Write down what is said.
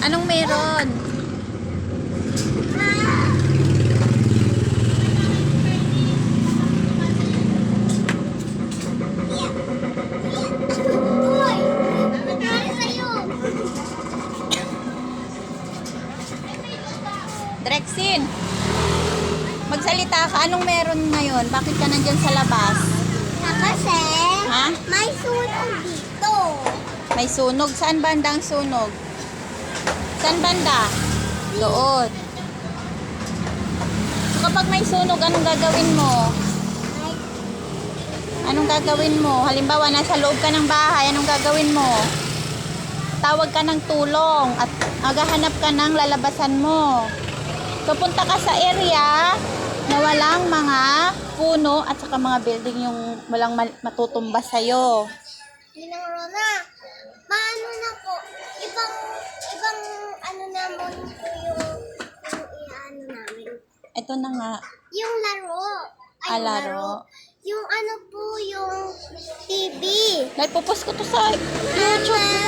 Anong meron? Uy! Nangyari sa'yo? Drexin, magsalita ka. Anong meron ngayon? Bakit ka nandyan sa labas? Kasi, Ha? may sunog dito. May sunog. Saan banda ang sunog? Saan banda? Doon. So, kapag may sunog, anong gagawin mo? Anong gagawin mo? Halimbawa, nasa loob ka ng bahay, anong gagawin mo? Tawag ka ng tulong at maghahanap ka ng lalabasan mo. So, punta ka sa area na walang mga puno at saka mga building yung walang matutumba sa'yo. Ninang Rona, paano na po? Ibang ano naman po yung ano namin. Ito na nga. Yung laro. Ay, Laro. Yung ano po, yung TV. Dahil pupost ko to sa YouTube.